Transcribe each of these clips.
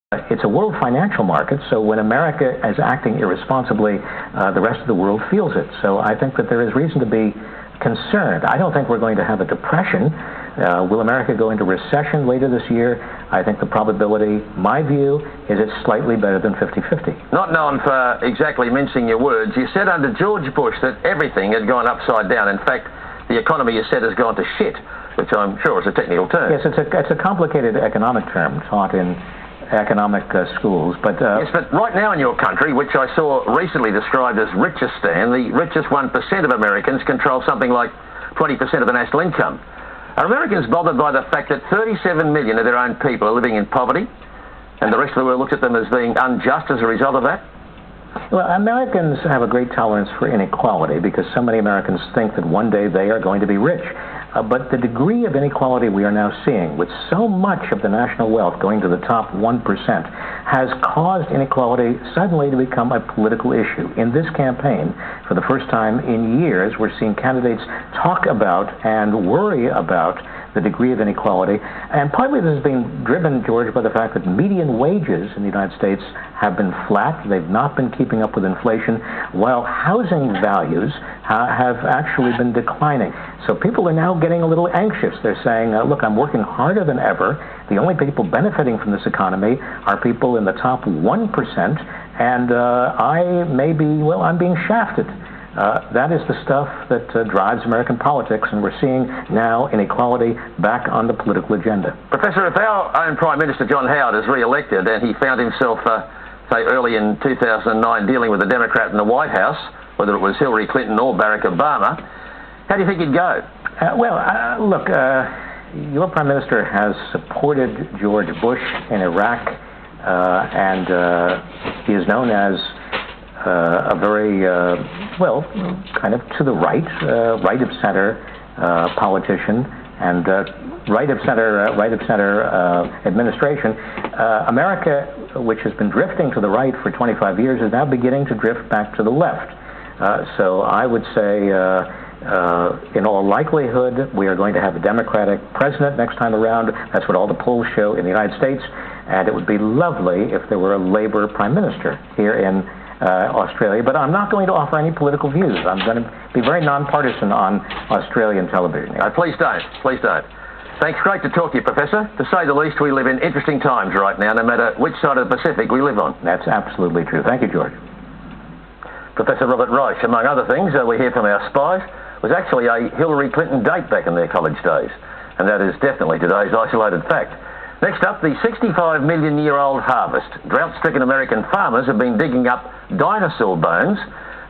It's a world financial market, so when America is acting irresponsibly, the rest of the world feels it. So I think that there is reason to be concerned. I don't think we're going to have a depression. Will America go into recession later this year? I think the probability, my view, is it's slightly better than 50-50. Not known for exactly mincing your words, you said under George Bush that everything had gone upside down. In fact, the economy, you said, has gone to shit, which I'm sure is a technical term. Yes, it's a complicated economic term taught in economic schools, but yes, but right now in your country, which I saw recently described as richistan, the richest 1% of Americans control something like 20% of the national income. Are Americans bothered by the fact that 37 million of their own people are living in poverty, and the rest of the world looks at them as being unjust as a result of that? Well, Americans have a great tolerance for inequality because so many Americans think that one day they are going to be rich. But the degree of inequality we are now seeing, with so much of the national wealth going to the top 1%, has caused inequality suddenly to become a political issue. In this campaign, for the first time in years, we're seeing candidates talk about and worry about the degree of inequality. And partly this has been driven, George, by the fact that median wages in the United States have been flat. They've not been keeping up with inflation, while housing values have actually been declining. So people are now getting a little anxious. They're saying, look, I'm working harder than ever. The only people benefiting from this economy are people in the top 1%, and I'm being shafted. That is the stuff that drives American politics, and we're seeing now inequality back on the political agenda. Professor, if our own Prime Minister John Howard is re-elected and he found himself, say, early in 2009 dealing with a Democrat in the White House, whether it was Hillary Clinton or Barack Obama, how do you think he'd go? Look, your Prime Minister has supported George Bush in Iraq, and he is known as a very, kind of to the right, right-of-center politician, and right-of-center administration. America, which has been drifting to the right for 25 years, is now beginning to drift back to the left. So I would say, in all likelihood, we are going to have a Democratic president next time around. That's what all the polls show in the United States. And it would be lovely if there were a Labour prime minister here in Australia. But I'm not going to offer any political views. I'm going to be very nonpartisan on Australian television. Please don't. Please don't. Thanks. Great to talk to you, Professor. To say the least, we live in interesting times right now, no matter which side of the Pacific we live on. That's absolutely true. Thank you, George. Professor Robert Reich, among other things, we hear from our spies, was actually a Hillary Clinton date back in their college days. And that is definitely today's isolated fact. Next up, the 65-million-year-old harvest. Drought-stricken American farmers have been digging up dinosaur bones,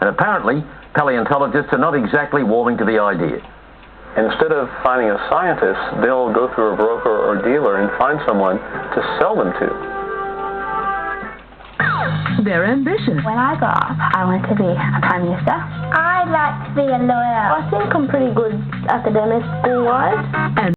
and apparently paleontologists are not exactly warming to the idea. Instead of finding a scientist, they'll go through a broker or dealer and find someone to sell them to. They're ambitious. When I grow up, I want to be a Prime Minister. I'd like to be a lawyer. I think I'm pretty good academic school-wise. And